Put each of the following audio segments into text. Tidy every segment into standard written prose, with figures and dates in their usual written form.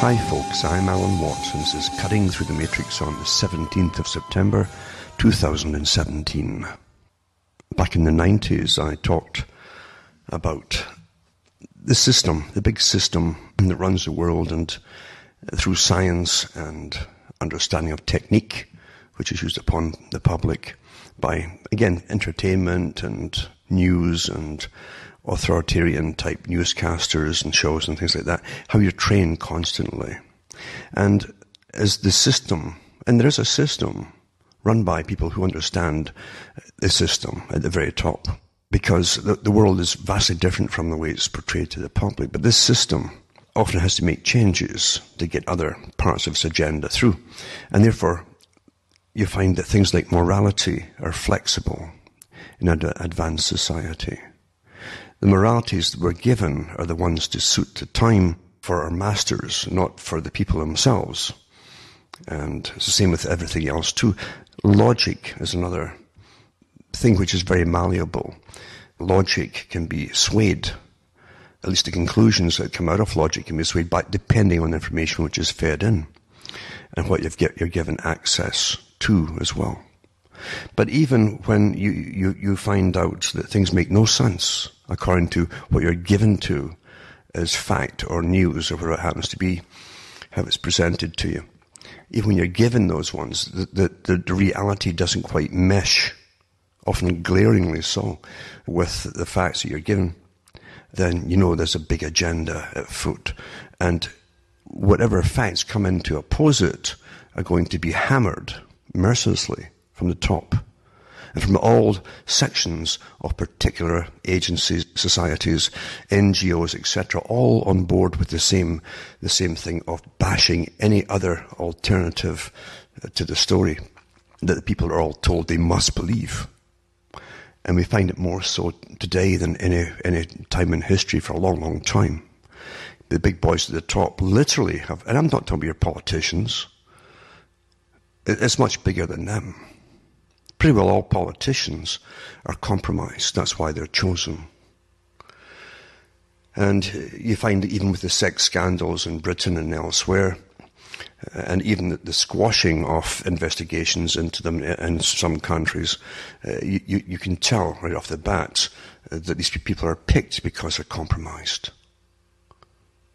Hi folks, I'm Alan Watts and this is Cutting Through the Matrix on the 17th of September 2017. Back in the 90s I talked about the system, the big system that runs the world, and through science and understanding of technique, which is used upon the public by, again, entertainment and news and authoritarian type newscasters and shows and things like that, how you're trained constantly. And as the system, and there is a system run by people who understand the system at the very top, because the world is vastly different from the way it's portrayed to the public. But this system often has to make changes to get other parts of its agenda through. And therefore, you find that things like morality are flexible in an advanced society. The moralities that we're given are the ones to suit the time for our masters, not for the people themselves. And it's the same with everything else too. Logic is another thing which is very malleable. Logic can be swayed. At least the conclusions that come out of logic can be swayed by depending on the information which is fed in and what you're given access to as well. But even when you find out that things make no sense according to what you're given to as fact or news or whatever it happens to be, how it's presented to you, even when you're given those ones, the reality doesn't quite mesh, often glaringly so, with the facts that you're given, then you know there's a big agenda at foot. And whatever facts come in to oppose it are going to be hammered mercilessly from the top and from all sections of particular agencies, societies, NGOs, etc., all on board with the same thing of bashing any other alternative to the story that the people are all told they must believe. And we find it more so today than any time in history for a long, long time. The big boys at the top literally have, and I'm not talking about your politicians, it's much bigger than them. Pretty well all politicians are compromised. That's why they're chosen. And you find that even with the sex scandals in Britain and elsewhere, and even the squashing of investigations into them in some countries, you can tell right off the bat that these people are picked because they're compromised.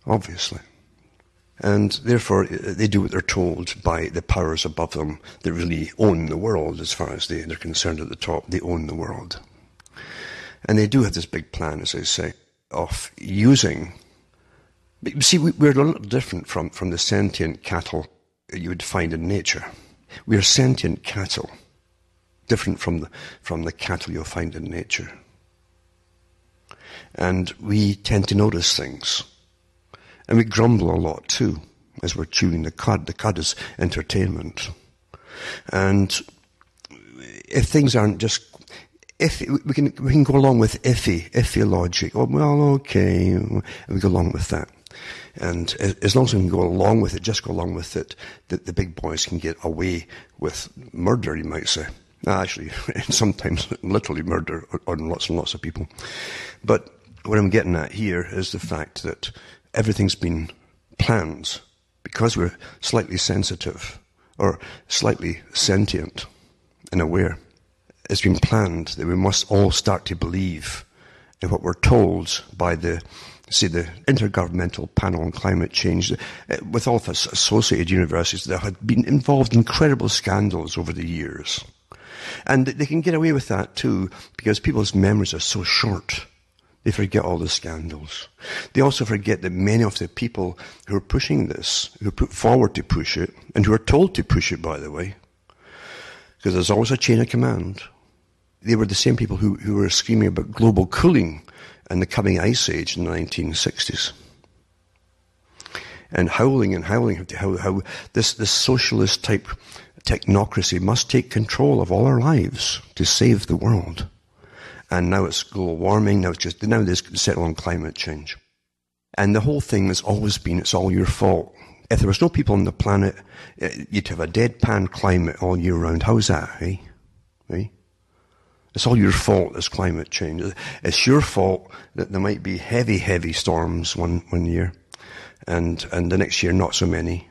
Obviously. And therefore, they do what they're told by the powers above them that really own the world as far as they're concerned at the top. They own the world. And they do have this big plan, as I say, of using... But see, we're a little different from the sentient cattle you would find in nature. We are sentient cattle, different from the cattle you'll find in nature. And we tend to notice things. And we grumble a lot too, as we're chewing the cud. The cud is entertainment. And if things aren't just... we can go along with iffy logic. Oh, well, okay, and we go along with that. And as long as we can go along with it, just go along with it, the big boys can get away with murder, you might say. Actually, sometimes literally murder on lots and lots of people. But what I'm getting at here is the fact that everything's been planned because we're slightly sensitive or slightly sentient and aware. It's been planned that we must all start to believe in what we're told by the Intergovernmental Panel on Climate Change, with all of us associated universities that have been involved in incredible scandals over the years. And they can get away with that too because people's memories are so short. They forget all the scandals. They also forget that many of the people who are pushing this, who are put forward to push it, and who are told to push it, by the way, because there's always a chain of command, they were the same people who were screaming about global cooling and the coming ice age in the 1960s. And howling how this socialist type technocracy must take control of all our lives to save the world. And now it's global warming, now they settle on climate change. And the whole thing has always been, it's all your fault. If there was no people on the planet, you'd have a deadpan climate all year round. How's that, eh? It's all your fault, this climate change. It's your fault that there might be heavy, heavy storms one year. and the next year not so many.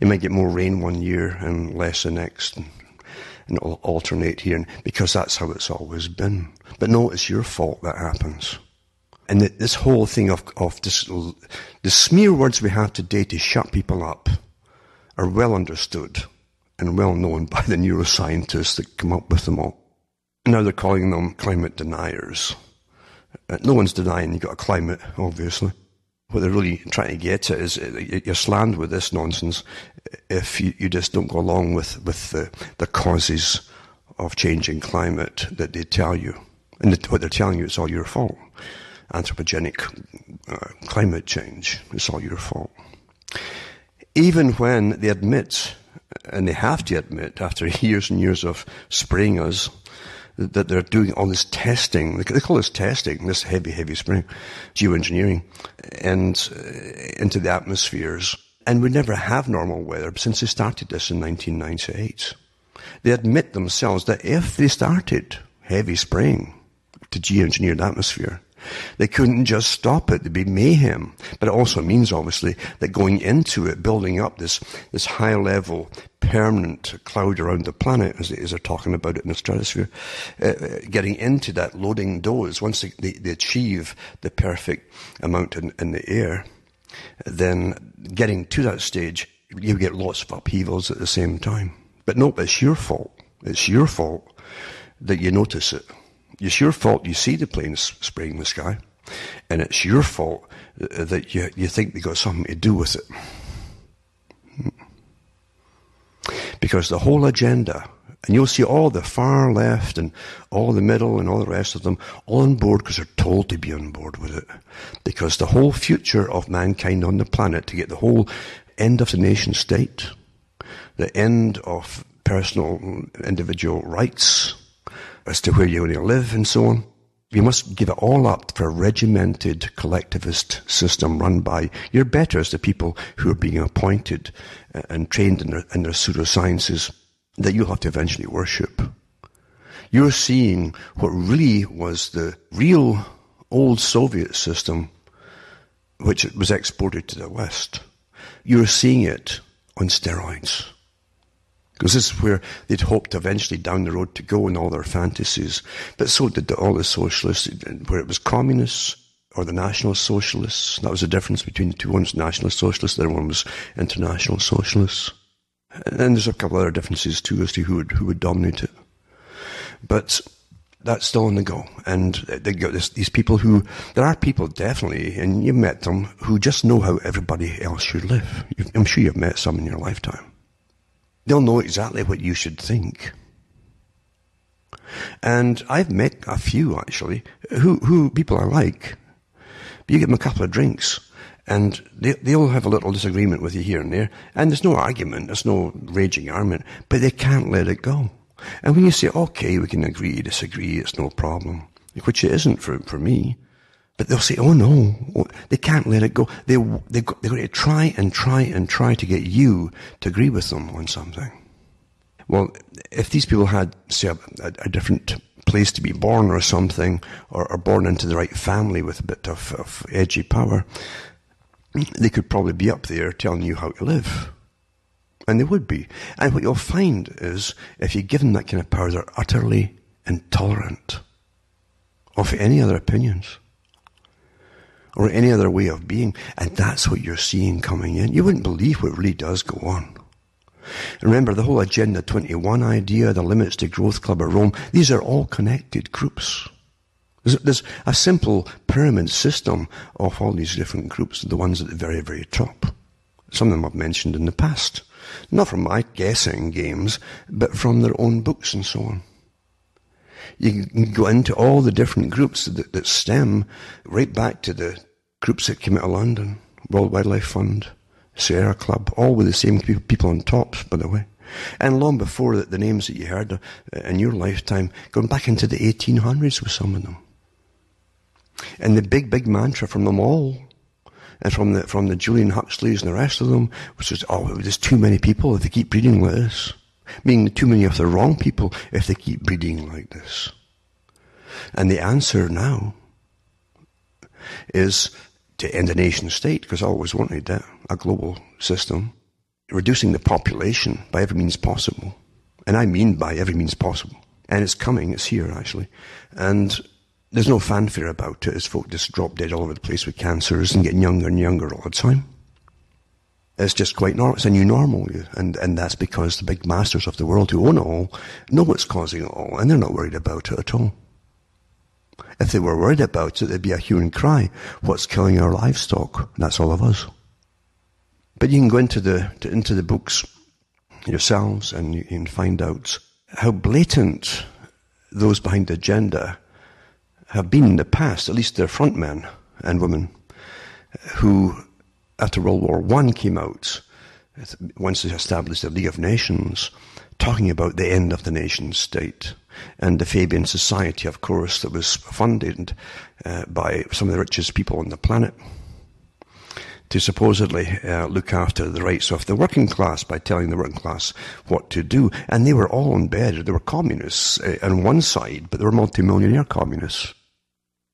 You might get more rain one year and less the next, and it'll alternate here, because that's how it's always been. But no, it's your fault that happens. And this whole thing of this, the smear words we have today to shut people up are well understood and well known by the neuroscientists that come up with them all. Now they're calling them climate deniers. No one's denying you've got a climate, obviously. What they're really trying to get at is you're slammed with this nonsense if you just don't go along with the causes of changing climate that they tell you. And what they're telling you, it's all your fault. Anthropogenic climate change, it's all your fault. Even when they admit, and they have to admit after years and years of spraying us, that they're doing all this testing, they call this testing, this heavy spraying, geoengineering, and into the atmospheres. And we never have normal weather since they started this in 1998. They admit themselves that if they started heavy spraying to geoengineer the atmosphere, they couldn't just stop it. There'd be mayhem. But it also means, obviously, that going into it, building up this high-level, permanent cloud around the planet, as they're talking about it in the stratosphere, getting into that loading dose, once they achieve the perfect amount in the air, then getting to that stage, you get lots of upheavals at the same time. But no, it's your fault. It's your fault that you notice it. It's your fault you see the planes spraying the sky, and it's your fault that you think they got something to do with it. Because the whole agenda, and you'll see all the far left and all the middle and all the rest of them all on board because they're told to be on board with it. Because the whole future of mankind on the planet, to get the whole end of the nation state, the end of personal individual rights, as to where you're going to live and so on. You must give it all up for a regimented collectivist system run by your betters, the people who are being appointed and trained in their pseudosciences that you'll have to eventually worship. You're seeing what really was the real old Soviet system, which was exported to the West. You're seeing it on steroids. Because this is where they'd hoped eventually down the road to go in all their fantasies. But so did all the socialists, where it was communists or the national socialists. That was the difference between the two. One was national socialists, the other one was international socialists. And there's a couple other differences too as to who would dominate it. But that's still on the go. And they got these people who, there are people definitely, and you've met them, who just know how everybody else should live. I'm sure you've met some in your lifetime. They'll know exactly what you should think. And I've met a few, actually, who people I like. But you give them a couple of drinks, and they'll have a little disagreement with you here and there, and there's no argument, there's no raging argument, but they can't let it go. And when you say, okay, we can agree, disagree, it's no problem, which it isn't for me, but they'll say, oh no, they can't let it go. They're going to try to get you to agree with them on something. Well, if these people had, say, a different place to be born or something, or born into the right family with a bit of edgy power, they could probably be up there telling you how to live. And they would be. And what you'll find is, if you give them that kind of power, they're utterly intolerant of any other opinions or any other way of being. And that's what you're seeing coming in. You wouldn't believe what really does go on. Remember, the whole Agenda 21 idea, the Limits to Growth Club of Rome, these are all connected groups. There's a simple pyramid system of all these different groups, the ones at the very, very top. Some of them I've mentioned in the past. Not from my guessing games, but from their own books and so on. You can go into all the different groups that stem right back to the groups that came out of London, World Wildlife Fund, Sierra Club, all with the same people on top, by the way. And long before the names that you heard in your lifetime, going back into the 1800s with some of them. And the big mantra from them all, and from the Julian Huxleys and the rest of them, which was, there's too many people if they keep breeding like this. Meaning too many of the wrong people if they keep breeding like this. And the answer now is to end a nation state, because I always wanted that, a global system, reducing the population by every means possible. And I mean by every means possible. And it's coming, it's here actually. And there's no fanfare about it as folk just drop dead all over the place with cancers and getting younger and younger all the time. It's just quite normal. It's a new normal. And that's because the big masters of the world who own it all know what's causing it all, and they're not worried about it at all. If they were worried about it, there'd be a hue and cry. What's killing our livestock? That's all of us. But you can go into the books yourselves and you can find out how blatant those behind the agenda have been in the past, at least their front men and women, who after World War I came out, once they established the League of Nations, talking about the end of the nation state. And the Fabian Society, of course, that was funded by some of the richest people on the planet to supposedly look after the rights of the working class by telling the working class what to do. And they were all in bed. They were communists on one side, but they were multimillionaire communists.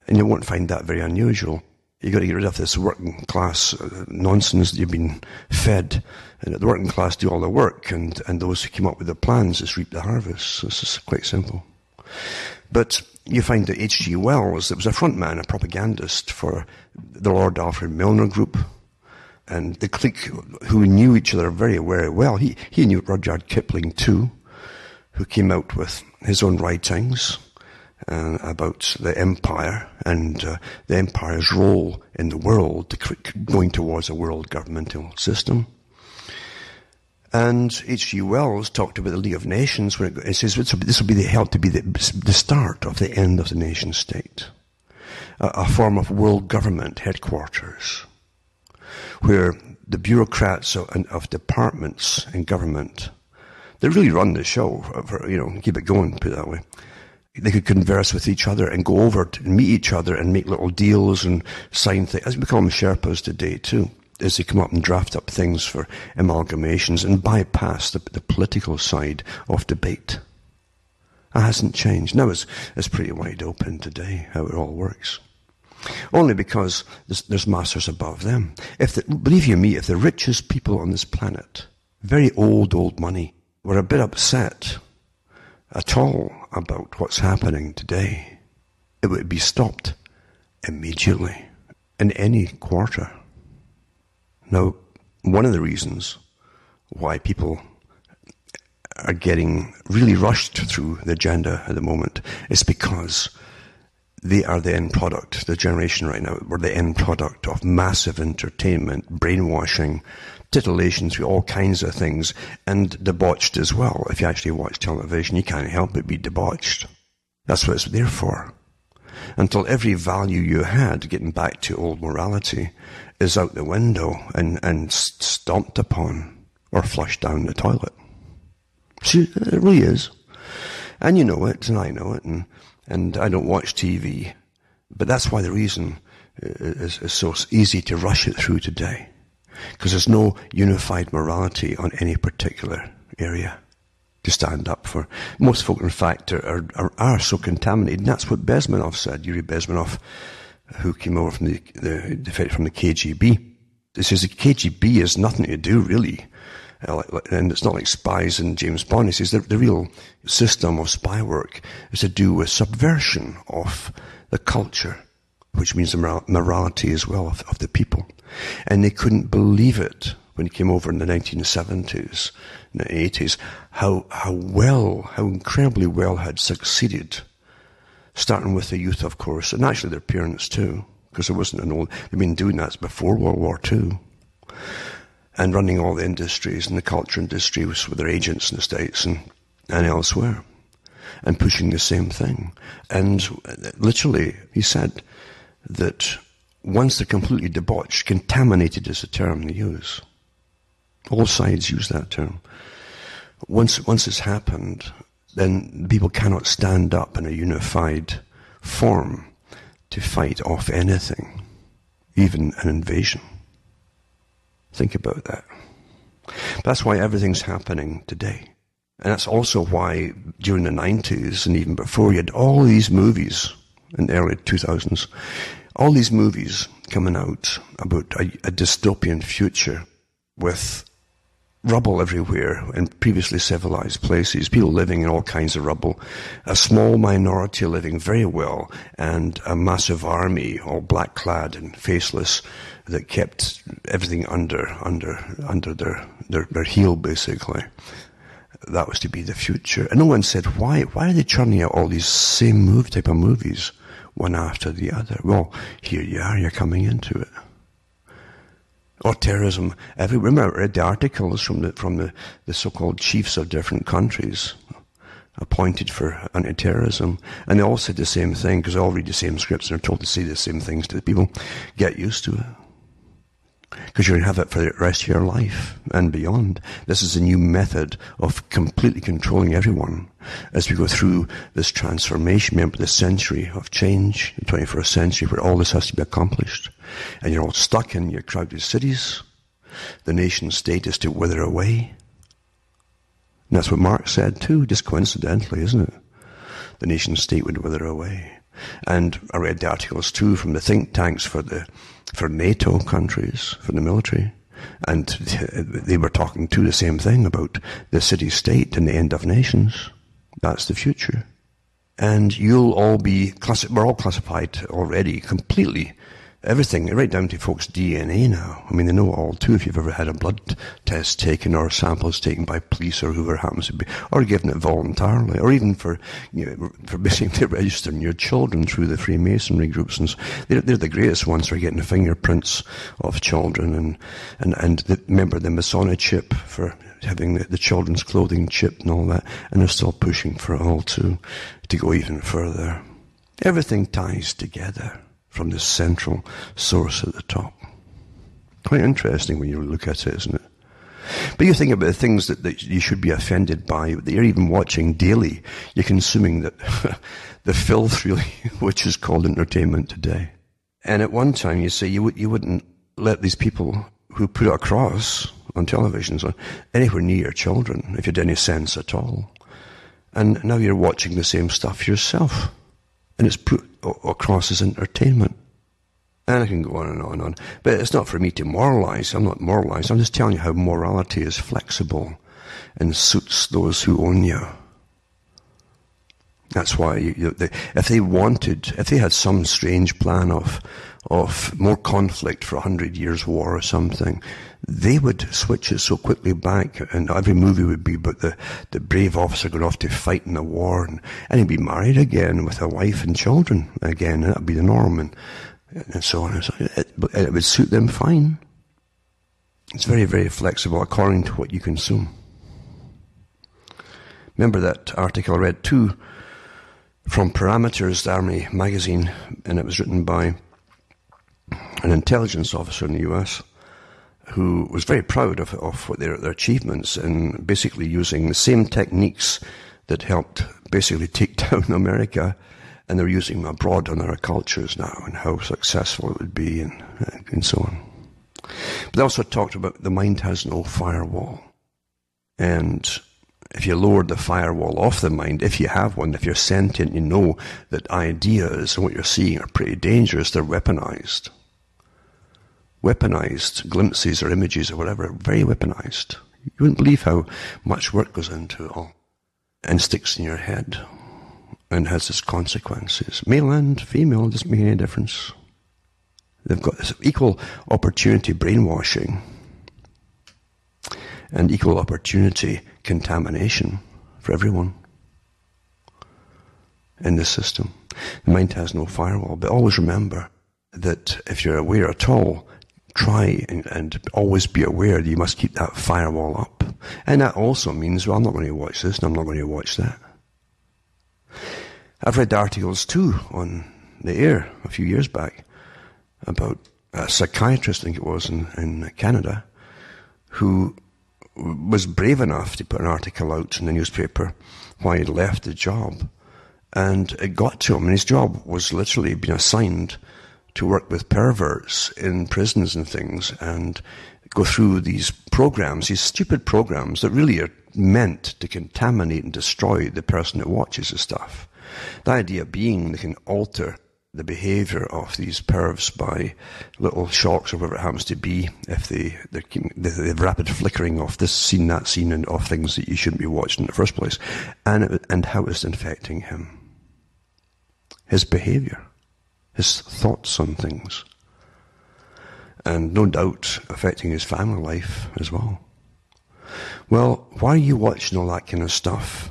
And you won't find that very unusual. You've got to get rid of this working class nonsense that you've been fed, and let the working class do all the work, and those who came up with the plans just reap the harvest. This is quite simple. But you find that H.G. Wells, that was a front man, a propagandist for the Lord Alfred Milner group, and the clique who knew each other very, very well. He knew Rudyard Kipling too, who came out with his own writings about the empire and the empire's role in the world, going towards a world governmental system. And H.G. Wells talked about the League of Nations, where it says this will be held to be the start of the end of the nation state, a form of world government headquarters, where the bureaucrats of departments in government, they really run the show, keep it going, put it that way. They could converse with each other and go over to meet each other and make little deals and sign things, as we call them Sherpas today too, as they come up and draft up things for amalgamations and bypass the political side of debate. That hasn't changed. Now it's pretty wide open today, how it all works. Only because there's masters above them. Believe you me, if the richest people on this planet, very old money, were a bit upset at all about what's happening today, it would be stopped immediately in any quarter. Now, one of the reasons why people are getting really rushed through the agenda at the moment is because they are the end product. The generation right now, we're the end product of massive entertainment, brainwashing, titillation through all kinds of things, and debauched as well. If you actually watch television, you can't help but be debauched. That's what it's there for. Until every value you had, getting back to old morality, is out the window and stomped upon or flushed down the toilet. See, it really is. And you know it, and I know it, and I don't watch TV. But that's why the reason is so easy to rush it through today. Because there's no unified morality on any particular area to stand up for. Most folk, in fact, are so contaminated. And that's what Bezmenov said, Yuri Bezmenov, who came over from the KGB. He says the KGB has nothing to do, really, and it's not like spies and James Bond. He says the real system of spy work is to do with subversion of the culture, which means the morality as well of the people. And they couldn't believe it when he came over in the 1970s, in the 80s, how incredibly well had succeeded, starting with the youth, of course, and actually their parents too, because there wasn't they've been doing that before World War II, and running all the industries and the culture industry with their agents in the States and elsewhere, and pushing the same thing. And literally, he said that once they're completely debauched, contaminated is the term they use. All sides use that term. Once it's happened, then people cannot stand up in a unified form to fight off anything, even an invasion. Think about that. That's why everything's happening today. And that's also why during the 90s and even before, you had all these movies in the early 2000s, All these movies coming out about a dystopian future with rubble everywhere in previously civilized places, people living in all kinds of rubble, a small minority living very well, and a massive army, all black-clad and faceless, that kept everything under their heel, basically. That was to be the future. And no one said, why are they churning out all these same type of movies, one after the other? Well, here you are, you're coming into it. Or terrorism. Remember, I read the articles from the so-called chiefs of different countries appointed for anti-terrorism, and they all said the same thing, because they all read the same scripts and are told to say the same things to the people. Get used to it, because you're going to have it for the rest of your life and beyond. This is a new method of completely controlling everyone as we go through this transformation. Remember, the century of change, the 21st century, where all this has to be accomplished. And you're all stuck in your crowded cities. The nation state is to wither away. And that's what Marx said too, just coincidentally, isn't it? The nation state would wither away. And I read the articles too from the think tanks for NATO countries, for the military. And they were talking too the same thing about the city-state and the end of nations. That's the future. And you'll all be, we're all classified already completely. Everything, right down to folks' DNA now. I mean, they know it all too if you've ever had a blood test taken or samples taken by police or whoever happens to be, or given it voluntarily, or even for basically registering your children through the Freemasonry groups. And they're the greatest ones for getting the fingerprints of children and remember the Masonic chip for having the children's clothing chip and all that. And they're still pushing for it all to go even further. Everything ties together from this central source at the top. Quite interesting when you look at it, isn't it? But you think about the things that you should be offended by, that you're even watching daily. You're consuming the filth, really, which is called entertainment today. And at one time, you say you wouldn't let these people who put it across on television so anywhere near your children, if you had any sense at all. And now you're watching the same stuff yourself. And it's put across as entertainment. And I can go on and on and on. But it's not for me to moralize. I'm not moralizing. I'm just telling you how morality is flexible and suits those who own you. That's why if they had some strange plan of more conflict for 100 years war or something, they would switch it so quickly back, and every movie would be about the brave officer going off to fight in the war, and he'd be married again with a wife and children again, and that'd be the norm, and so on. It would suit them fine. It's very, very flexible according to what you consume. Remember that article I read too from Parameters, the Army magazine, and it was written by an intelligence officer in the US who was very proud of what their achievements in basically using the same techniques that helped basically take down America, and they're using them abroad on other cultures now, and how successful it would be, and so on. But they also talked about the mind has no firewall. And if you lowered the firewall off the mind, if you have one, if you're sentient, you know that ideas and what you're seeing are pretty dangerous, they're weaponized. Weaponized glimpses or images or whatever, very weaponized. You wouldn't believe how much work goes into it all and sticks in your head and has its consequences. Male and female, doesn't make any difference. They've got this equal opportunity brainwashing and equal opportunity contamination for everyone in this system. The mind has no firewall, but always remember that if you're aware at all, try and always be aware that you must keep that firewall up. And that also means, well, I'm not going to watch this and I'm not going to watch that. I've read articles too on the air a few years back about a psychiatrist, I think it was, in Canada, who was brave enough to put an article out in the newspaper why he'd left the job. And it got to him, and his job was literally being assigned to work with perverts in prisons and things and go through these programs, these stupid programs that really are meant to contaminate and destroy the person that watches the stuff. The idea being they can alter the behaviour of these pervs by little shocks or whatever it happens to be, if the rapid flickering of this scene, that scene, and of things that you shouldn't be watching in the first place, and how it's infecting him. His behaviour, his thoughts on things, and no doubt affecting his family life as well. Well, why are you watching all that kind of stuff?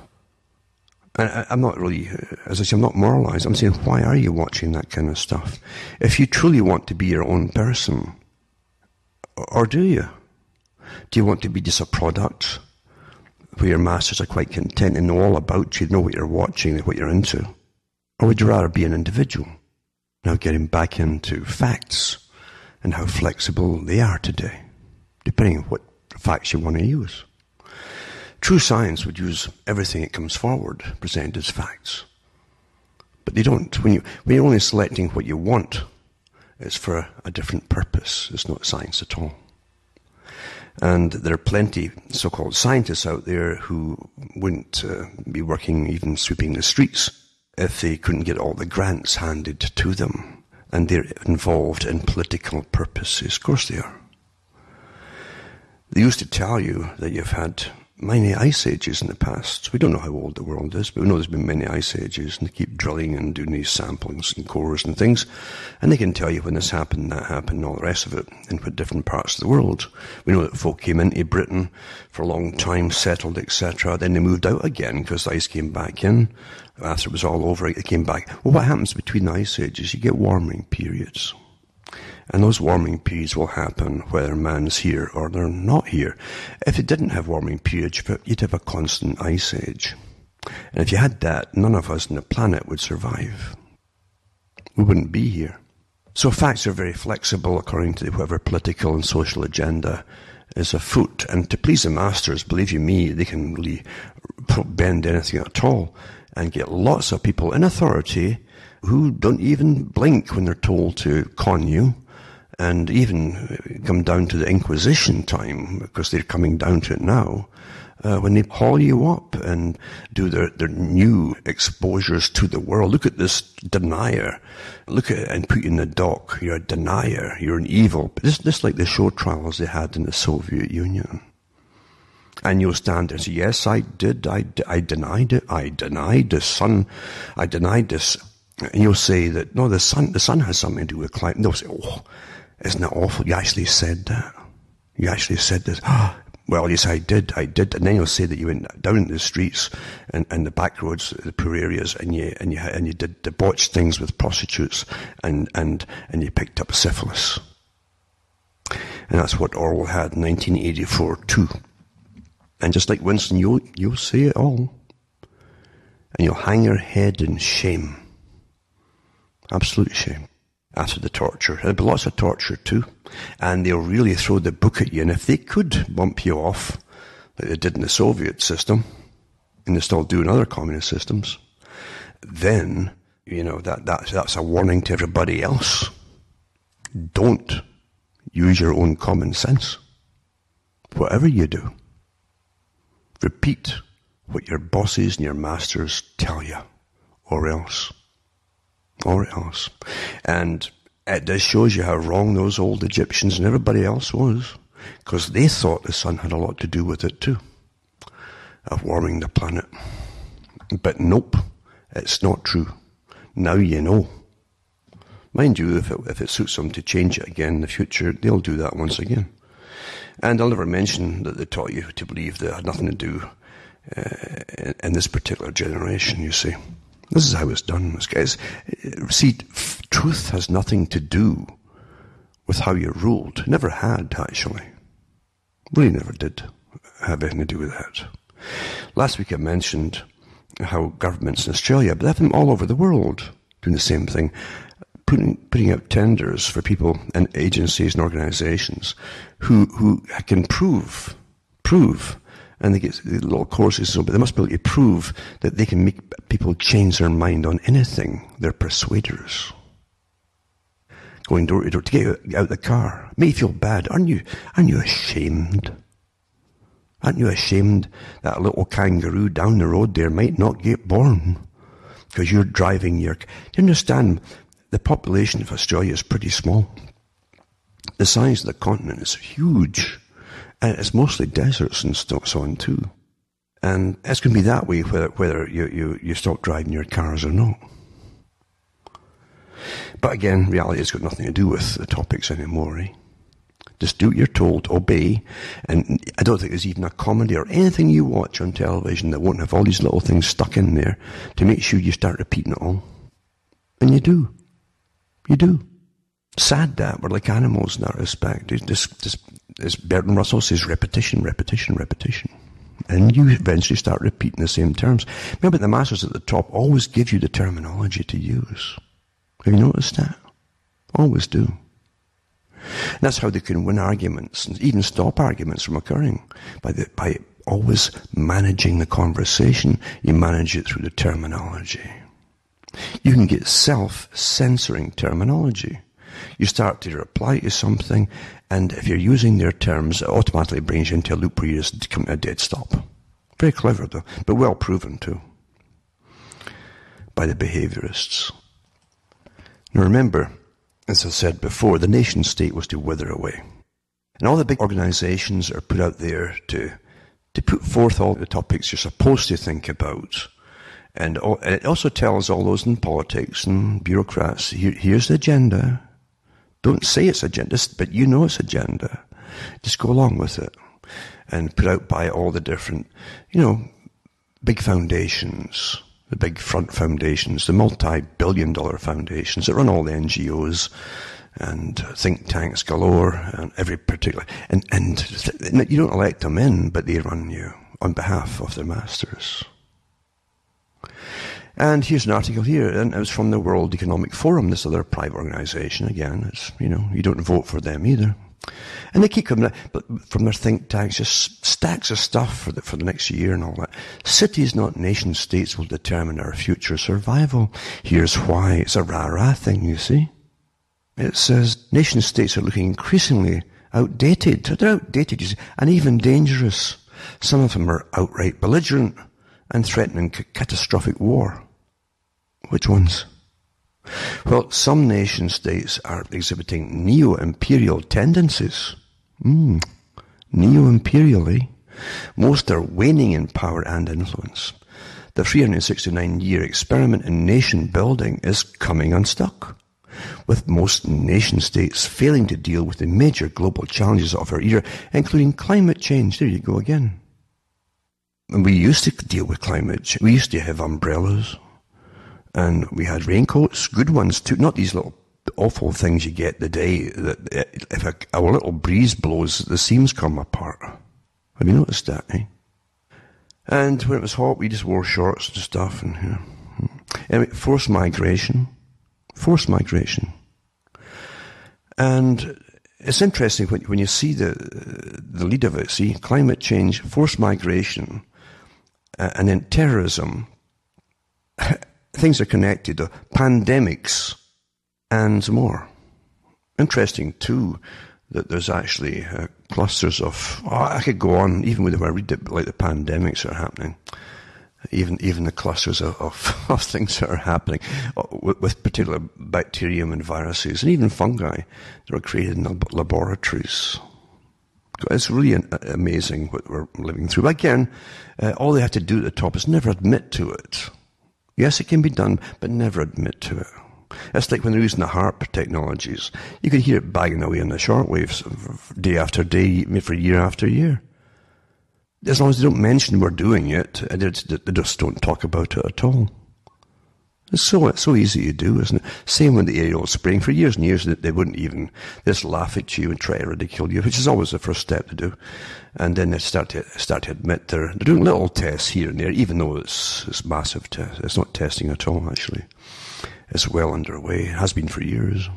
And I'm not really, as I say, I'm not moralizing. I'm saying, why are you watching that kind of stuff? If you truly want to be your own person, or do you? Do you want to be just a product where your masters are quite content and know all about you, know what you're watching, what you're into? Or would you rather be an individual? Now getting back into facts and how flexible they are today, depending on what facts you want to use. True science would use everything that comes forward presented as facts. But they don't. When you're only selecting what you want, it's for a different purpose. It's not science at all. And there are plenty so-called scientists out there who wouldn't be working, even sweeping the streets, if they couldn't get all the grants handed to them. And they're involved in political purposes. Of course they are. They used to tell you that you've had many ice ages in the past. We don't know how old the world is, but we know there's been many ice ages, and they keep drilling and doing these samplings and cores and things, and they can tell you when this happened, that happened, and all the rest of it, in what different parts of the world. We know that folk came into Britain for a long time, settled, etc. Then they moved out again because the ice came back in. After it was all over, it came back. Well, what happens between the ice ages? You get warming periods. And those warming periods will happen whether man's here or they're not here. If it didn't have warming periods, you'd have a constant ice age. And if you had that, none of us on the planet would survive. We wouldn't be here. So facts are very flexible according to whatever political and social agenda is afoot. And to please the masters, believe you me, they can really bend anything at all and get lots of people in authority who don't even blink when they're told to con you. And even come down to the Inquisition time, because they're coming down to it now, when they haul you up and do their new exposures to the world. Look at this denier. Look at it and put you in the dock. You're a denier. You're an evil. This like the show trials they had in the Soviet Union. And you'll stand there and say, yes, I did. I denied it. I denied the sun. I denied this. And you'll say that, no, the sun has something to do with climate. They'll say, oh, isn't that awful? You actually said that. You actually said this. Well, yes, I did. And then you'll say that you went down into the streets and the back roads, the poor areas, and you did debauched things with prostitutes and you picked up syphilis. And that's what Orwell had in 1984 too. And just like Winston, you'll say it all. And you'll hang your head in shame. Absolute shame. After the torture. There'll be lots of torture too. And they'll really throw the book at you. And if they could bump you off, like they did in the Soviet system, and they still do in other communist systems, then, that's a warning to everybody else. Don't use your own common sense. Whatever you do, repeat what your bosses and your masters tell you, or else. And this shows you how wrong those old Egyptians and everybody else was, because they thought the sun had a lot to do with it too, of warming the planet. But nope, it's not true. Now you know. Mind you, if it suits them to change it again in the future, they'll do that once again. And I'll never mention that they taught you to believe that it had nothing to do in this particular generation, you see. This is how it's done, guys. See, truth has nothing to do with how you're ruled. It never had, actually. Really never did have anything to do with that. Last week I mentioned how governments in Australia, but they have them all over the world, doing the same thing, putting out tenders for people and agencies and organizations who can prove, and they get little courses, but they must be able to prove that they can make people change their mind on anything. They're persuaders. Going door to door to get out the car. It may feel bad. Aren't you ashamed? Aren't you ashamed that little kangaroo down the road there might not get born? Because you're driving your... Do you understand? the population of Australia is pretty small. The size of the continent is huge, and it's mostly deserts and so on too. And it's going to be that way whether you stop driving your cars or not. But again, reality has got nothing to do with the topics anymore, eh? Just do what you're told, obey, and I don't think there's even a comedy or anything you watch on television that won't have all these little things stuck in there to make sure you start repeating it all. And you do. You do. Sad that we're like animals in that respect. As Bertrand Russell says, repetition, repetition, repetition. And you eventually start repeating the same terms. Remember, the masters at the top always give you the terminology to use. Have you noticed that? Always do. And that's how they can win arguments and even stop arguments from occurring. By always managing the conversation, you manage it through the terminology. You can get self-censoring terminology. You start to reply to something, and if you're using their terms, it automatically brings you into a loop where you just come to a dead stop. Very clever, though, but well proven, too, by the behaviorists. Now remember, as I said before, the nation-state was to wither away. And all the big organizations are put out there to put forth all the topics you're supposed to think about. And it also tells all those in politics and bureaucrats, here's the agenda. Don't say it's agenda, but you know it's agenda. Just go along with it. And put out by all the different, big foundations, the big front foundations, the multi-billion-dollar foundations that run all the NGOs and think tanks galore and every particular, and you don't elect them in, but they run you on behalf of their masters. And here's an article here, and it was from the World Economic Forum, this other private organization. Again, it's, you don't vote for them either. And they keep coming but from their think tanks, just stacks of stuff for the next year and all that. Cities, not nation states, will determine our future survival. Here's why. It's a rah-rah thing, you see. It says nation states are looking increasingly outdated. They're outdated, you see, and even dangerous. Some of them are outright belligerent and threatening catastrophic war. Which ones? Well, some nation states are exhibiting neo-imperial tendencies. Neo-imperial, eh? Most are waning in power and influence. The 369-year experiment in nation building is coming unstuck, with most nation states failing to deal with the major global challenges of our era, including climate change. There you go again. And we used to deal with climate change. We used to have umbrellas. And we had raincoats, good ones too, not these little awful things you get the day that if a little breeze blows, the seams come apart. Have you noticed that, eh? And when it was hot, we just wore shorts and stuff. And anyway, forced migration. And it's interesting when you see the lead of it, see, climate change, forced migration, and then terrorism. Things are connected to pandemics and more. Interesting, too, that there's actually clusters of... I could go on, even if I read it, like the pandemics are happening. Even the clusters of things that are happening with particular bacterium and viruses and even fungi that are created in laboratories. It's really amazing what we're living through. But again, all they have to do at the top is never admit to it. Yes, it can be done, but never admit to it. It's like when they're using the HARP technologies. You could hear it banging away on the shortwaves day after day, for year after year. As long as they don't mention we're doing it, they just don't talk about it at all. It's so easy to do, isn't it? Same with the aerial spraying. For years and years, they wouldn't even, they just laugh at you and try to ridicule you, which is always the first step to do. And then they start to admit they're doing little tests here and there, even though it's massive tests. It's not testing at all, actually. It's well underway. It has been for years.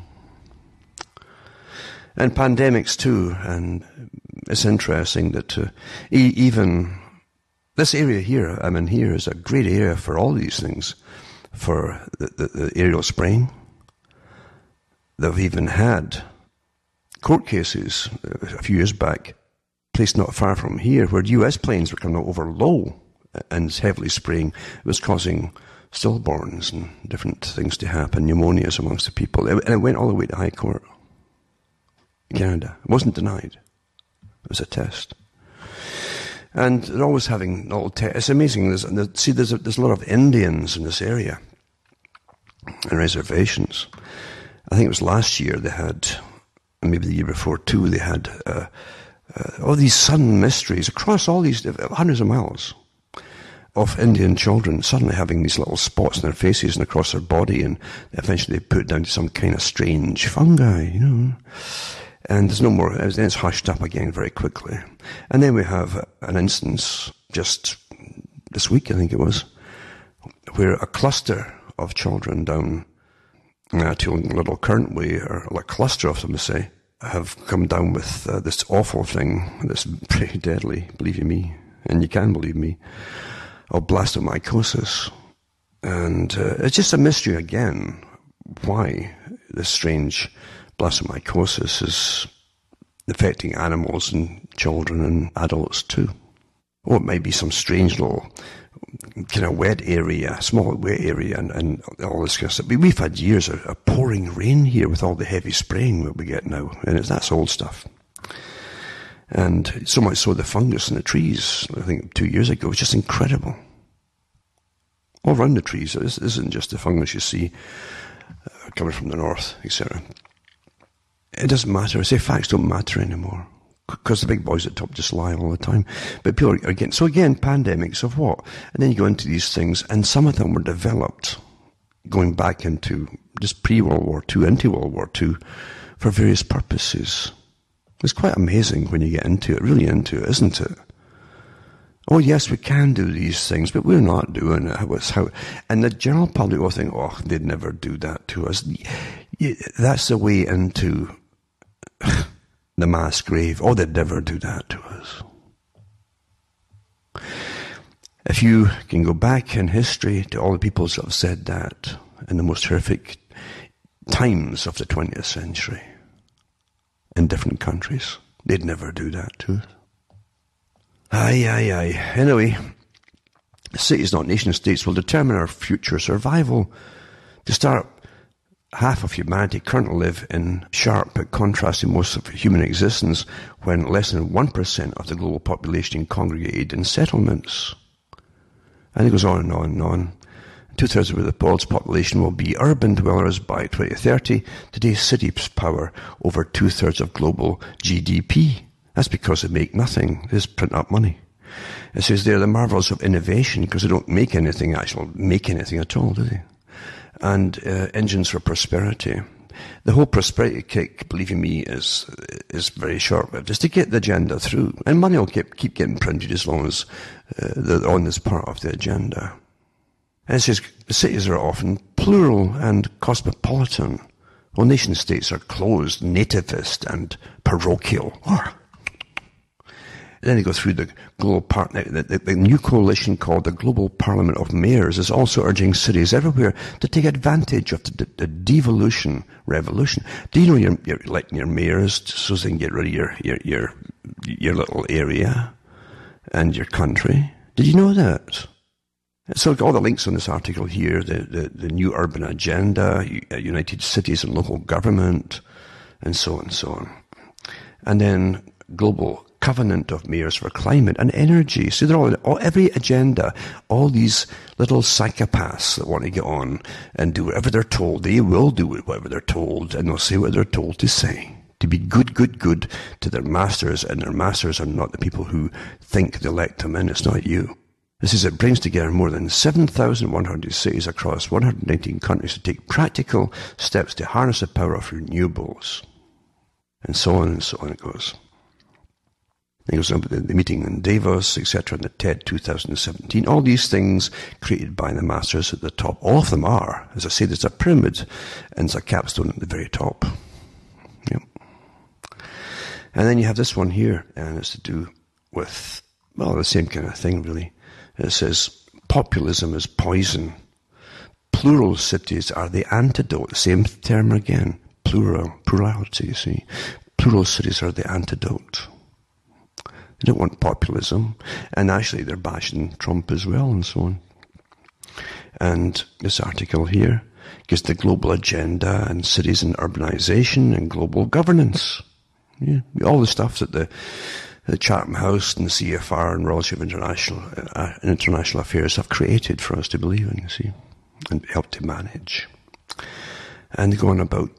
And pandemics too. And it's interesting that even this area here, I'm in here, is a great area for all these things. For the aerial spraying. They've even had court cases a few years back, placed not far from here, where US planes were coming over low and heavily spraying was causing stillborns and different things to happen, pneumonias amongst the people. And it went all the way to High Court in Canada. It wasn't denied. It was a test. And they're always having little tests. It's amazing. There's a lot of Indians in this area and reservations. I think it was last year they had, maybe the year before too, they had all these sudden mysteries across all these hundreds of miles of Indian children suddenly having these little spots in their faces and across their body, and eventually they put it down to some kind of strange fungi, And there's no more, then it's hushed up again very quickly. And then we have an instance just this week, I think it was, where a cluster of children down to Little Current Way, or a cluster of them, to say, have come down with this awful thing that's pretty deadly, believe you me, and you can believe me, of blastomycosis. And it's just a mystery again why this strange blastomycosis is affecting animals and children and adults too. Or it might be some strange little kind of wet area, small wet area, and all this kind of stuff. We've had years of pouring rain here with all the heavy spraying that we get now, and that's old stuff. And so much so the fungus in the trees, I think 2 years ago, was just incredible. All around the trees, this isn't just the fungus you see coming from the north, etc. It doesn't matter. I say facts don't matter anymore, because the big boys at the top just lie all the time. But people are getting, so again, pandemics of what? And then you go into these things, and some of them were developed going back into just pre-World War II, into World War II, for various purposes. It's quite amazing when you get into it, really into it, isn't it? Oh yes, we can do these things, but we're not doing it. And the general public will think, oh, they'd never do that to us. That's the way into the mass grave. Oh, they'd never do that to us. If you can go back in history to all the peoples that have said that in the most horrific times of the 20th century, in different countries, they'd never do that to us. Aye. Anyway, cities, not nation states, will determine our future survival. To start, half of humanity currently live in sharp contrast to most of human existence, when less than 1% of the global population congregated in settlements. And it goes on and on and on. 2/3 of the world's population will be urban dwellers by 2030. Today's cities power over 2/3 of global GDP. That's because they make nothing. They just print up money. It says they're the marvels of innovation, because they don't make anything at all, do they? And engines for prosperity. The whole prosperity kick, believe you me, is very short-lived. Just to get the agenda through. And money will keep getting printed as long as they're on this part of the agenda. And it says the cities are often plural and cosmopolitan, while nation-states are closed, nativist, and parochial. Then they go through the global the new coalition called the Global Parliament of Mayors is also urging cities everywhere to take advantage of the devolution revolution. Do you know you're electing your mayors so they can get rid of your little area and your country? Did you know that? So all the links on this article here, the new urban agenda, United Cities and local government, and so on and so on. And then global covenant of mayors for climate and energy. So they're all every agenda, all these little psychopaths that want to get on and do whatever they're told, they will do whatever they're told, and they'll say what they're told to say. To be good to their masters, and their masters are not the people who think they elect them in. It's not you. This is, it brings together more than 7,100 cities across 119 countries to take practical steps to harness the power of renewables. And so on it goes. It goes on with the meeting in Davos, etc., and the TED 2017. All these things created by the masters at the top. All of them are. As I say, there's a pyramid and there's a capstone at the very top. Yep. And then you have this one here, and it's to do with, well, the same kind of thing, really. It says, populism is poison. Plural cities are the antidote. Same term again. Plurality, you see. Plural cities are the antidote. They don't want populism. And actually they're bashing Trump as well and so on. And this article here gives the global agenda and cities and urbanization and global governance. Yeah, all the stuff that the Chatham House and the CFR and Royal Society of International Affairs have created for us to believe in, you see, and help to manage. And they go on about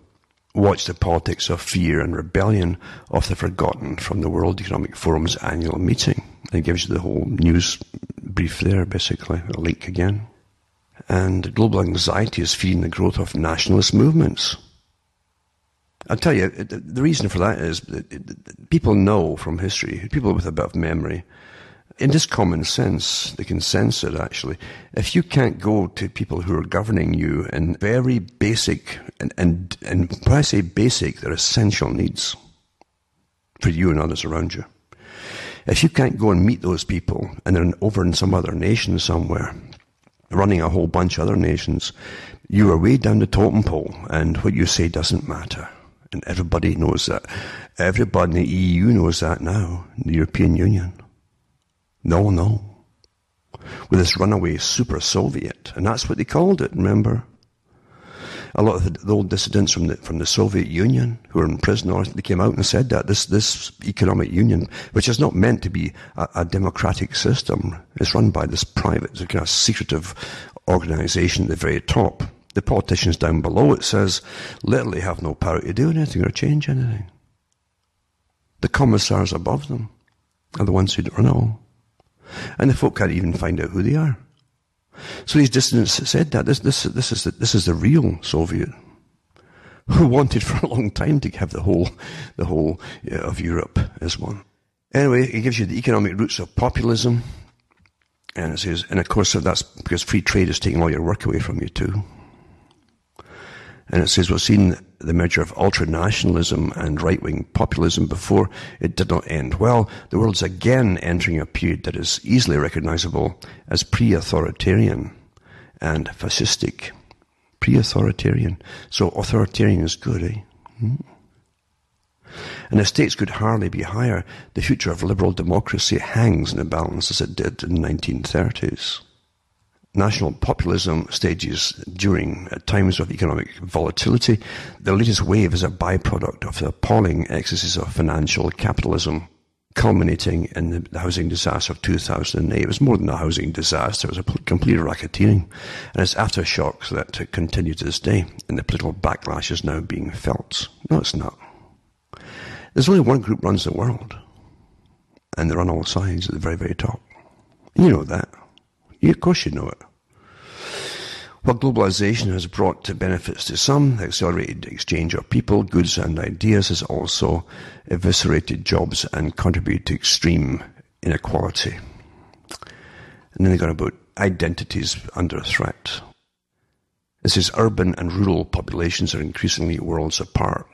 watch the politics of fear and rebellion of the forgotten from the World Economic Forum's annual meeting. It gives you the whole news brief there, basically, a link again. And global anxiety is feeding the growth of nationalist movements. I'll tell you, the reason for that is that people know from history, people with a bit of memory, in just common sense, they can sense it actually. If you can't go to people who are governing you in very basic, and when I say basic, they're essential needs for you and others around you. If you can't go and meet those people and they're over in some other nation somewhere, running a whole bunch of other nations, you are way down the totem pole and what you say doesn't matter. And everybody knows that. Everybody in the EU knows that now, the European Union. No. With this runaway super Soviet, and that's what they called it, remember? A lot of the old dissidents from the Soviet Union who were in prison, they came out and said that this economic union, which is not meant to be a democratic system, is run by this private, kind of secretive organization at the very top. The politicians down below, it says, literally have no power to do anything or change anything. The commissars above them are the ones who run it all. And the folk can't even find out who they are. So these dissidents said that this is the real Soviet, who wanted for a long time to have the whole of Europe as one. Anyway, it gives you the economic roots of populism, and it says, and of course that's because free trade is taking all your work away from you too. And it says, we've seen the merger of ultranationalism and right-wing populism before. It did not end well. The world's again entering a period that is easily recognizable as pre-authoritarian and fascistic. Pre-authoritarian. So authoritarian is good, eh? And the stakes could hardly be higher. The future of liberal democracy hangs in the balance as it did in the 1930s. National populism stages during times of economic volatility. The latest wave is a byproduct of the appalling excesses of financial capitalism, culminating in the housing disaster of 2008. It was more than a housing disaster, it was a complete racketeering. And it's aftershocks that continue to this day, and the political backlash is now being felt. No, it's not. There's only one group runs the world, and they're on all sides at the very, very top. You know that. Of course you know it. What globalization has brought to benefits to some, the accelerated exchange of people, goods and ideas, has also eviscerated jobs and contributed to extreme inequality. And then they got about identities under threat. It says urban and rural populations are increasingly worlds apart.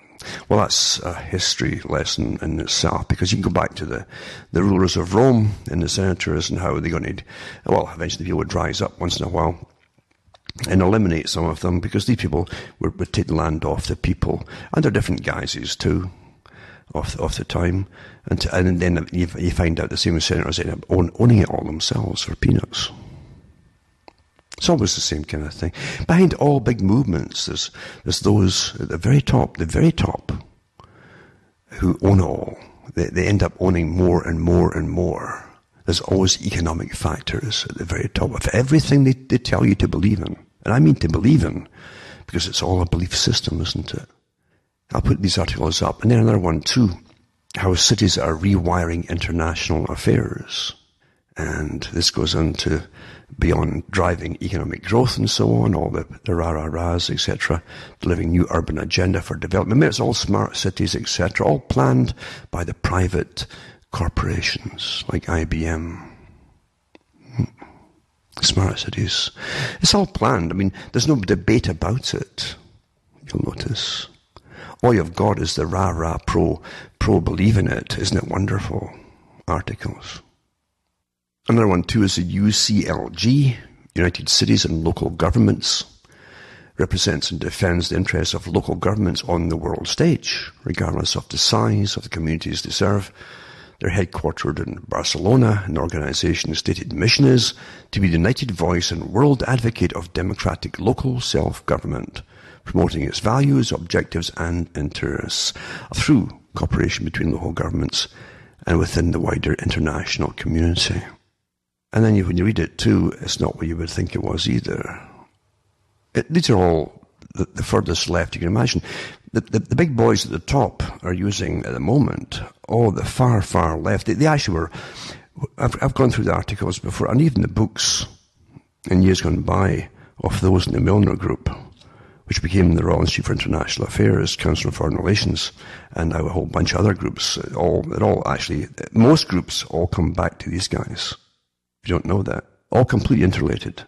Well, that's a history lesson in itself, because you can go back to the rulers of Rome and the senators and how they're going to, well, eventually people would rise up once in a while and eliminate some of them, because these people would take the land off the people under different guises too of the time. And then you find out the same senators end up owning it all themselves for peanuts. It's always the same kind of thing. Behind all big movements, there's those at the very top, who own it all. They end up owning more and more and more. There's always economic factors at the very top of everything they tell you to believe in. And I mean to believe in, because it's all a belief system, isn't it? I'll put these articles up. And then another one too, how cities are rewiring international affairs. And this goes on to beyond driving economic growth and so on, all the rah-rah-rahs, etc., delivering new urban agenda for development. It's all smart cities, etc., all planned by the private corporations like IBM. Smart cities. It's all planned. I mean, there's no debate about it, you'll notice. All you've got is the rah-rah pro-believe in it. Isn't it wonderful? Articles. Another one too is the UCLG, United Cities and Local Governments, represents and defends the interests of local governments on the world stage, regardless of the size of the communities they serve. They're headquartered in Barcelona. An organization's stated mission is to be the united voice and world advocate of democratic local self-government, promoting its values, objectives and interests through cooperation between local governments and within the wider international community. And then when you read it too, it's not what you would think it was either. These are all the furthest left you can imagine. The big boys at the top are using at the moment, the far, far left. They actually were, I've gone through the articles before, and even the books in years gone by of those in the Milner Group, which became the Royal Institute for International Affairs, Council on Foreign Relations, and now a whole bunch of other groups. Most groups all come back to these guys. If you don't know that, all completely interrelated.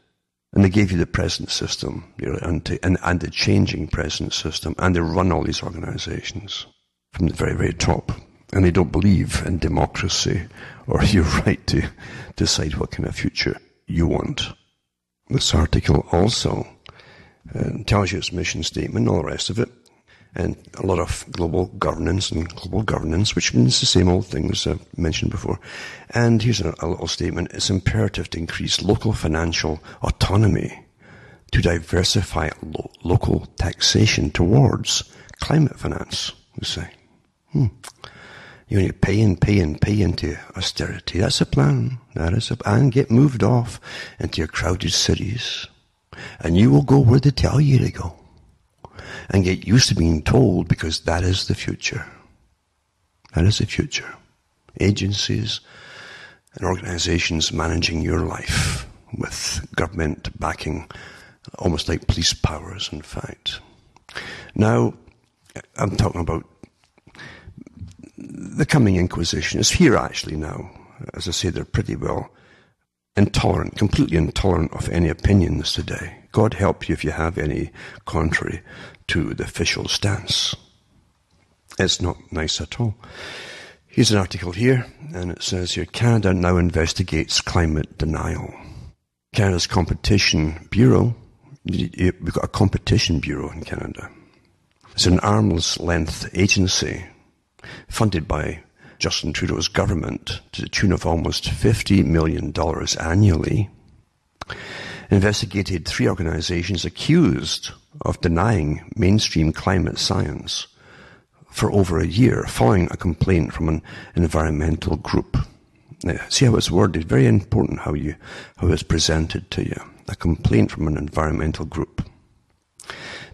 And they gave you the present system, and the changing present system, and they run all these organizations from the very, very top. And they don't believe in democracy or your right to decide what kind of future you want. This article also tells you its mission statement and all the rest of it, and a lot of global governance, which means the same old things I've mentioned before. And here's a little statement. It's imperative to increase local financial autonomy, to diversify local taxation towards climate finance, we say. You need to pay into austerity. That's a plan. And get moved off into your crowded cities. And you will go where they tell you to go. And get used to being told, because that is the future. That is the future. Agencies and organizations managing your life with government backing, almost like police powers, in fact. Now, I'm talking about the coming Inquisition. It's here actually now. As I say, they're pretty well intolerant, completely intolerant of any opinions today. God help you if you have any contrary to the official stance. It's not nice at all. Here's an article here, and it says here, Canada now investigates climate denial. Canada's Competition Bureau, we've got a Competition Bureau in Canada. It's an arm's length agency funded by Justin Trudeau's government to the tune of almost $50 million annually, investigated 3 organizations accused of denying mainstream climate science for over a year, following a complaint from an environmental group. Now, see how it's worded? Very important how it's presented to you. A complaint from an environmental group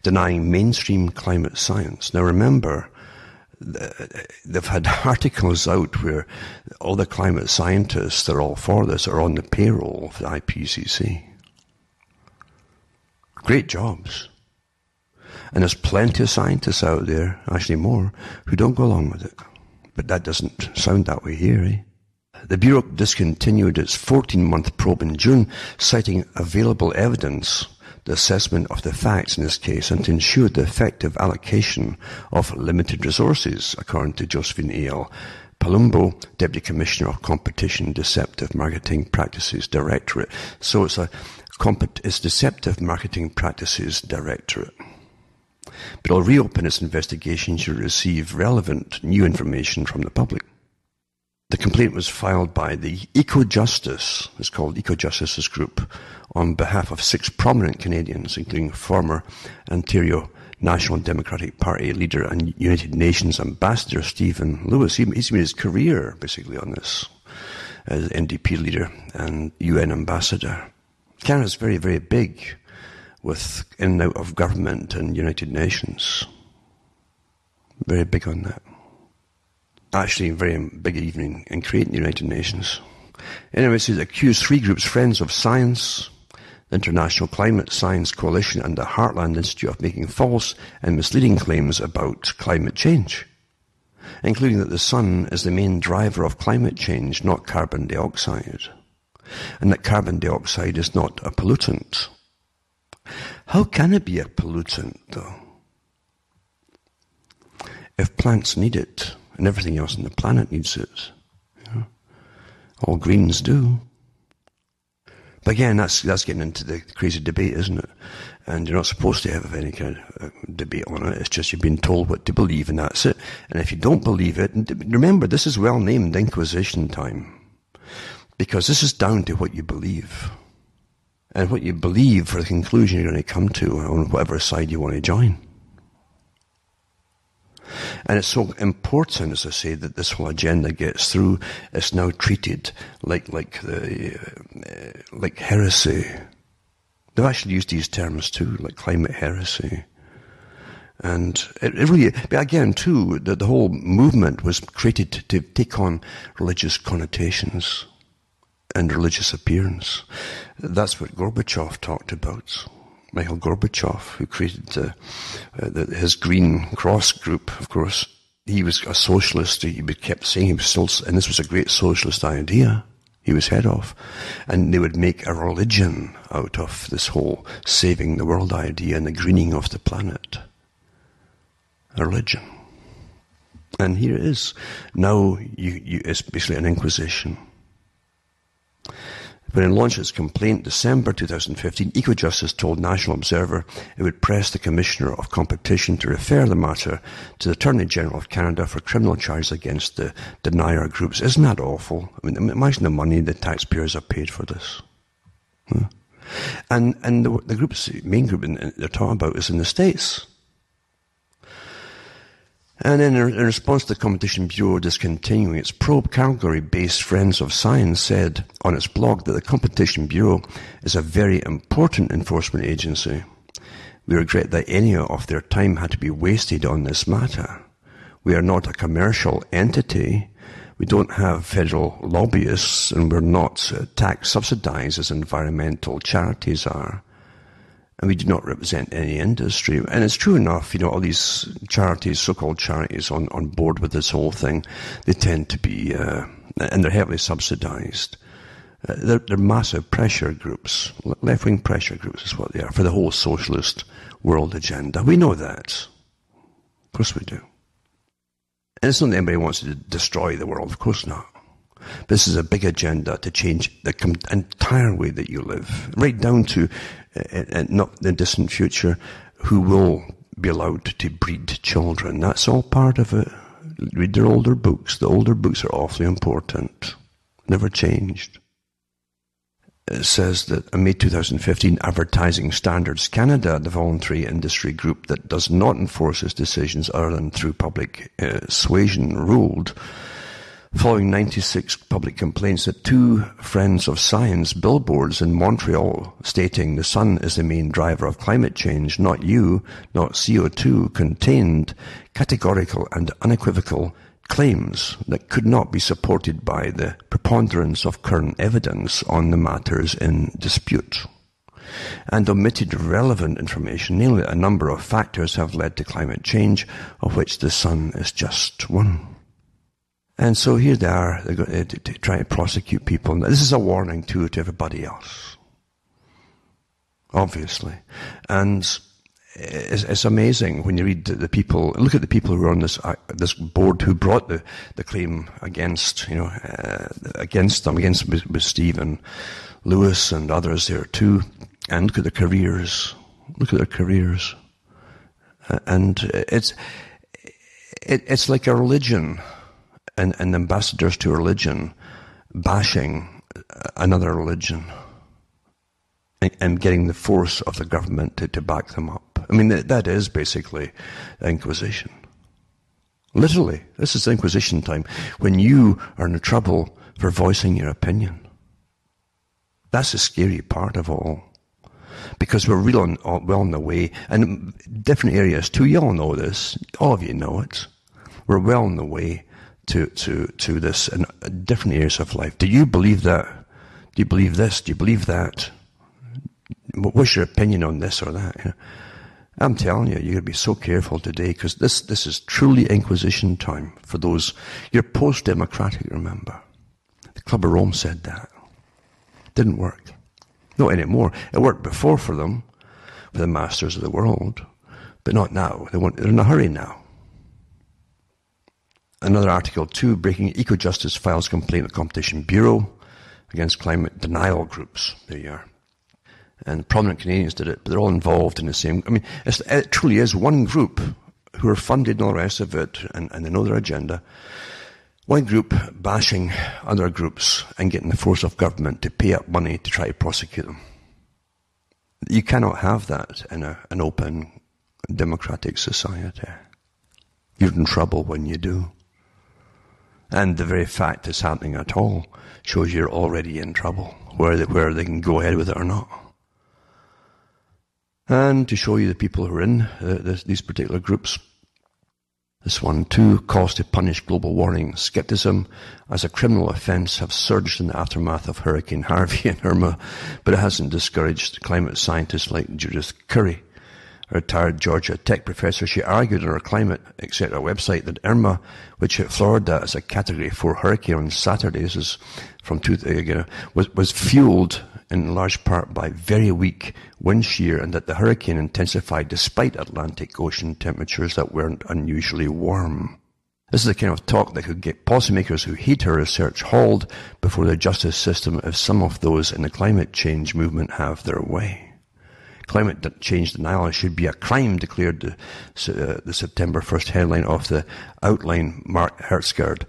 denying mainstream climate science. Now remember, they've had articles out where all the climate scientists that are all for this are on the payroll of the IPCC. Great jobs. And there's plenty of scientists out there, actually more, who don't go along with it. But that doesn't sound that way here, eh? The Bureau discontinued its 14-month probe in June, citing available evidence, the assessment of the facts in this case, and to ensure the effective allocation of limited resources, according to Josephine A.L. Palumbo, Deputy Commissioner of Competition Deceptive Marketing Practices Directorate. So it's Deceptive Marketing Practices Directorate. But it'll reopen its investigation to receive relevant new information from the public. The complaint was filed by the Eco-Justice, it's called Eco-Justice Group, on behalf of 6 prominent Canadians, including former Ontario National Democratic Party leader and United Nations Ambassador Stephen Lewis. He's made his career, basically, on this, as NDP leader and UN ambassador. Canada's very, very big with in and out of government and United Nations. Very big on that. Actually, very big even in creating the United Nations. Anyway, it accused 3 groups, Friends of Science, the International Climate Science Coalition, and the Heartland Institute, of making false and misleading claims about climate change, including that the sun is the main driver of climate change, not carbon dioxide, and that carbon dioxide is not a pollutant. How can it be a pollutant, though? If plants need it, and everything else on the planet needs it. All greens do. But again, that's getting into the crazy debate, isn't it? And you're not supposed to have any kind of debate on it. It's just you've been told what to believe, and that's it. And if you don't believe it, and remember, this is well named Inquisition time, because this is down to what you believe. And what you believe for the conclusion you're going to come to on whatever side you want to join. And it's so important, as I say, that this whole agenda gets through. It's now treated like heresy. They've actually used these terms too, like climate heresy. And it really, but again too, the whole movement was created to take on religious connotations and religious appearance. That's what Gorbachev talked about. Mikhail Gorbachev, who created his Green Cross group, of course, he was a socialist. He kept saying he was still, and this was a great socialist idea he was head of. And they would make a religion out of this whole saving the world idea and the greening of the planet. A religion. And here it is. Now it's basically an inquisition. When it launched its complaint December 2015, Ecojustice told National Observer it would press the Commissioner of Competition to refer the matter to the Attorney General of Canada for criminal charges against the denier groups. Isn't that awful? I mean, imagine the money the taxpayers have paid for this. Huh? And the group's main group they're talking about is in the States. And in response to the Competition Bureau discontinuing its probe, Calgary-based Friends of Science said on its blog that the Competition Bureau is a very important enforcement agency. We regret that any of their time had to be wasted on this matter. We are not a commercial entity. We don't have federal lobbyists, and we're not tax subsidized as environmental charities are. And we do not represent any industry. And it's true enough, all these charities, so-called charities on board with this whole thing, they tend to be, and they're heavily subsidized. They're massive pressure groups, left-wing pressure groups is what they are, for the whole socialist world agenda. We know that. Of course we do. And it's not that anybody wants to destroy the world, of course not. This is a big agenda to change the entire way that you live, right down to, not the distant future, who will be allowed to breed children. That's all part of it. Read their older books. The older books are awfully important. Never changed. It says that in May 2015, Advertising Standards Canada, the voluntary industry group that does not enforce its decisions other than through public suasion, ruled, following 96 public complaints, that 2 Friends of Science billboards in Montreal stating the sun is the main driver of climate change, not you, not CO2, contained categorical and unequivocal claims that could not be supported by the preponderance of current evidence on the matters in dispute, and omitted relevant information, namely a number of factors have led to climate change, of which the sun is just one. And so here they are, they're going to try to prosecute people. Now, this is a warning too to everybody else, obviously. And it's amazing when you read the people, look at the people who are on this board who brought the claim against, against them, with Stephen Lewis and others there too. And look at their careers. Look at their careers. And it's like a religion. And ambassadors to religion bashing another religion and getting the force of the government to back them up. I mean, that is basically the Inquisition. Literally, this is Inquisition time, when you are in trouble for voicing your opinion. That's the scary part of all. Because we're well on the way, and different areas too, you all know this, all of you know it. We're well on the way to this in different areas of life. Do you believe that? Do you believe this? Do you believe that? What's your opinion on this or that? I'm telling you, you're going to be so careful today, because this is truly Inquisition time for those. You're post-democratic, remember. The Club of Rome said that. Didn't work. Not anymore. It worked before for them, for the masters of the world, but not now. They're in a hurry now. Another article, 2, breaking Ecojustice files complaint with Competition Bureau against climate denial groups. There you are. And prominent Canadians did it, but they're all involved in the same. I mean, it truly is one group who are funded and all the rest of it, and they know their agenda. One group bashing other groups and getting the force of government to pay up money to try to prosecute them. You cannot have that in an open, democratic society. You're in trouble when you do. And the very fact it's happening at all shows you're already in trouble, where they can go ahead with it or not. And to show you the people who are in these particular groups, this one too, calls to punish global warming. Skepticism as a criminal offence have surged in the aftermath of Hurricane Harvey and Irma, but it hasn't discouraged climate scientists like Judith Curry, a retired Georgia Tech professor. She argued on her Climate Etc. website that Irma, which hit Florida as a Category 4 hurricane on Saturday, this is from was fueled in large part by very weak wind shear, and that the hurricane intensified despite Atlantic Ocean temperatures that weren't unusually warm. This is the kind of talk that could get policymakers who hate her research hauled before the justice system if some of those in the climate change movement have their way. Climate change denial should be a crime, declared the September 1st headline of the Outline. Mark Hertzgaard,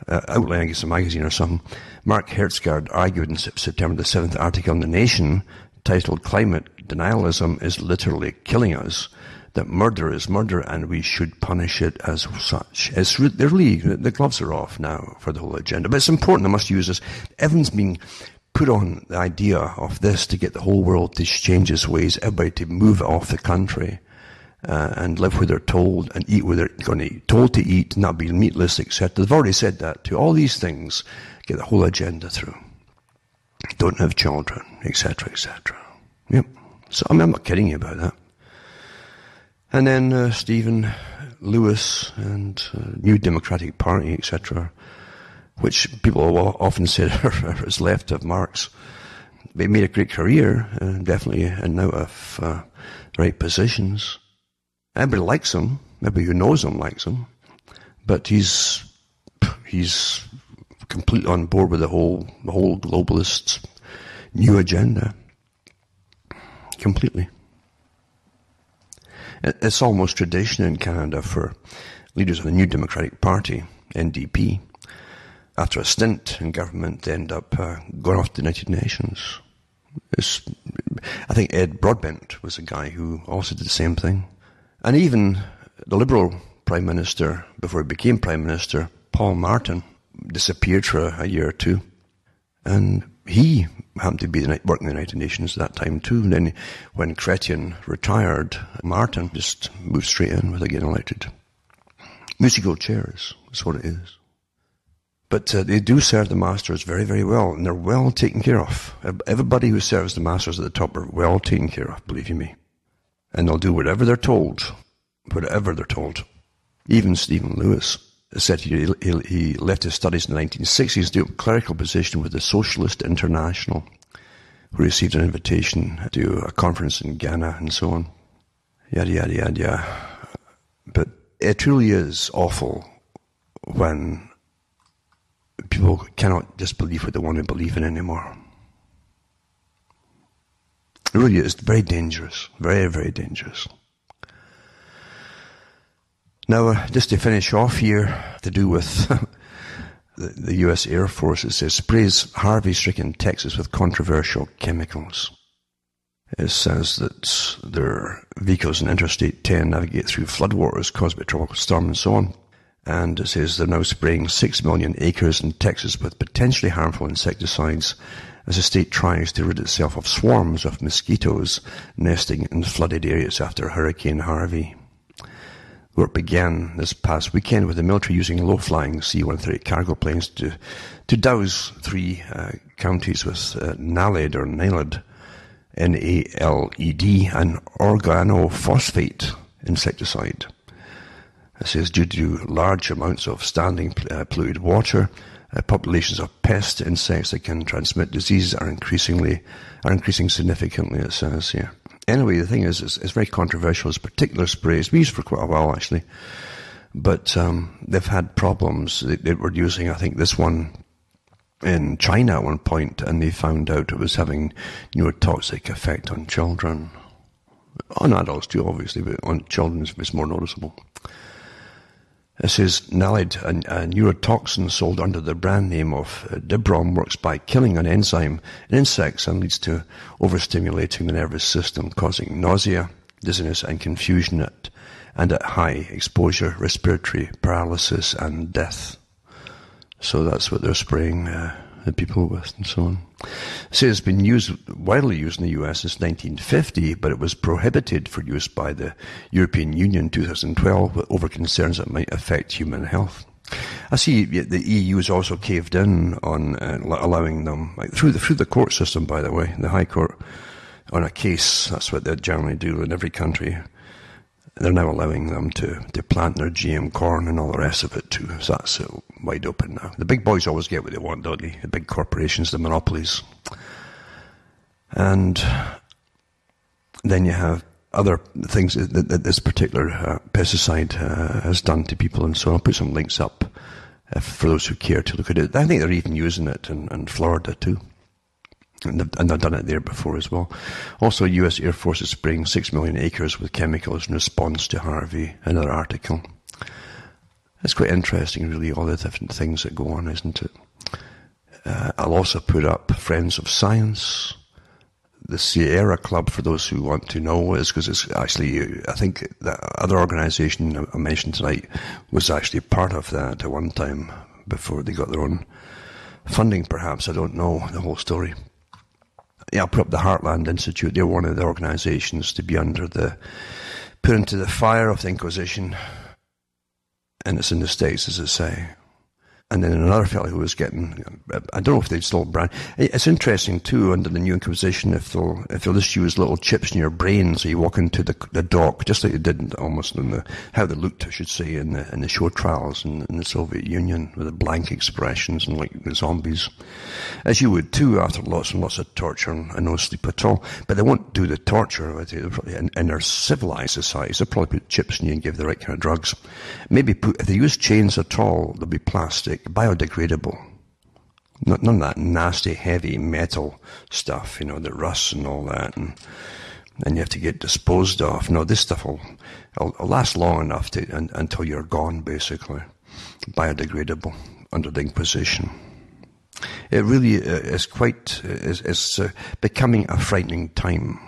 Outline, I guess a magazine or something. Mark Hertzgaard argued in September the 7th article in The Nation, titled "Climate Denialism is Literally Killing Us," that murder is murder and we should punish it as such. The gloves are off now for the whole agenda. But it's important, I must use this. Everyone's being put on the idea of this to get the whole world to change its ways, everybody to move off the country and live where they're told and eat where they're going to eat, told to eat, not be meatless, etc. They've already said that to all these things, get the whole agenda through. Don't have children, etc., etc. Yep. So I'm not kidding you about that. And then Stephen Lewis and New Democratic Party, etc., which people will often say is left of Marx. They made a great career, definitely, and out of the right positions. Everybody likes him. Everybody who knows him likes him. But he's completely on board with the whole globalist new agenda. Completely. It's almost tradition in Canada for leaders of the New Democratic Party, NDP, after a stint in government, they end up going off to the United Nations. I think Ed Broadbent was a guy who also did the same thing. And even the Liberal Prime Minister, before he became Prime Minister, Paul Martin, disappeared for a year or two. And he happened to be working in the United Nations at that time too. And then when Chrétien retired, Martin just moved straight in without getting elected. Musical chairs is what it is. But they do serve the masters very, very well, and they're well taken care of. Everybody who serves the masters at the top are well taken care of, believe you me. And they'll do whatever they're told. Whatever they're told. Even Stephen Lewis said he left his studies in the 1960s to do a clerical position with the Socialist International, who received an invitation to do a conference in Ghana and so on. Yada, yada, yada, yada. But it truly is awful when people cannot just believe what they want to believe in anymore. It really is very dangerous. Very, very dangerous. Now, just to finish off here, to do with the US Air Force, it says, sprays Harvey-stricken Texas with controversial chemicals. It says that their vehicles in Interstate 10 navigate through floodwaters caused by tropical storm and so on. And it says they're now spraying 6 million acres in Texas with potentially harmful insecticides as the state tries to rid itself of swarms of mosquitoes nesting in flooded areas after Hurricane Harvey. Work began this past weekend with the military using low-flying C-130 cargo planes to douse 3 counties with NALED, N-A-L-E-D, an organophosphate insecticide. It says due to large amounts of standing polluted water, populations of pest insects that can transmit diseases are increasing significantly, it says here. Anyway, the thing is, it's very controversial. This particular spray has been used for quite a while, actually. But they've had problems. They were using, I think, this one in China at one point, and they found out it was having neurotoxic effect on children. On adults too, obviously, but on children it's more noticeable. It says naled, a neurotoxin sold under the brand name of Dibrom, works by killing an enzyme in insects and leads to overstimulating the nervous system, causing nausea, dizziness and confusion and at high exposure, respiratory paralysis and death. So that's what they're spraying the people with and so on. It says it's been widely used in the US since 1950, but it was prohibited for use by the European Union in 2012 over concerns that might affect human health. I see the EU has also caved in on allowing them, like through the court system, by the way, the High Court, on a case. That's what they generally do in every country. They're now allowing them to plant their GM corn and all the rest of it too. So that's wide open now. The big boys always get what they want, don't they? The big corporations, the monopolies. And then you have other things that this particular pesticide has done to people and so on. I'll put some links up for those who care to look at it. I think they're even using it in Florida too. And they've done it there before as well. Also, US Air Force is spraying 6 million acres with chemicals in response to Harvey. Another article. It's quite interesting, really, all the different things that go on, isn't it? I'll also put up Friends of Science. The Sierra Club, for those who want to know, is because it's actually, I think the other organisation I mentioned tonight was actually part of that at one time before they got their own funding, perhaps. I don't know the whole story. Yeah, I'll put up the Heartland Institute. They're one of the organisations to be put into the fire of the Inquisition. And it's in the States, as I say. And then another fellow who was getting, I don't know if they'd still brand. It's interesting too, under the new Inquisition, if they'll just use little chips in your brain, so you walk into the dock, just like they did almost in how they looked, I should say, in the show trials in the Soviet Union, with the blank expressions and like the zombies. As you would too, after lots and lots of torture and no sleep at all. But they won't do the torture with you. In their civilized societies, they'll probably put chips in you and give the right kind of drugs. Maybe if they use chains at all, they'll be plastic. Biodegradable. None of that nasty, heavy metal stuff, that rusts and all that, and you have to get disposed of. No, this stuff will last long enough until you're gone, basically. Biodegradable under the Inquisition. It really is it's becoming a frightening time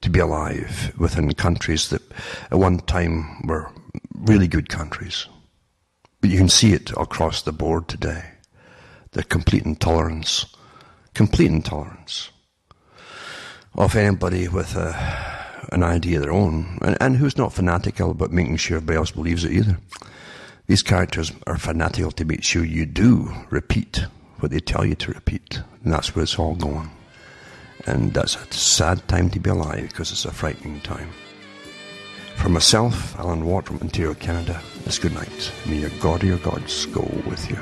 to be alive within countries that at one time were really good countries. But you can see it across the board today. The complete intolerance of anybody with an idea of their own, and who's not fanatical about making sure everybody else believes it either. These characters are fanatical to make sure you do repeat what they tell you to repeat, and that's where it's all going. And that's a sad time to be alive, because it's a frightening time. For myself, Alan Watt from Ontario, Canada, it's good night. May your God or your gods go with you.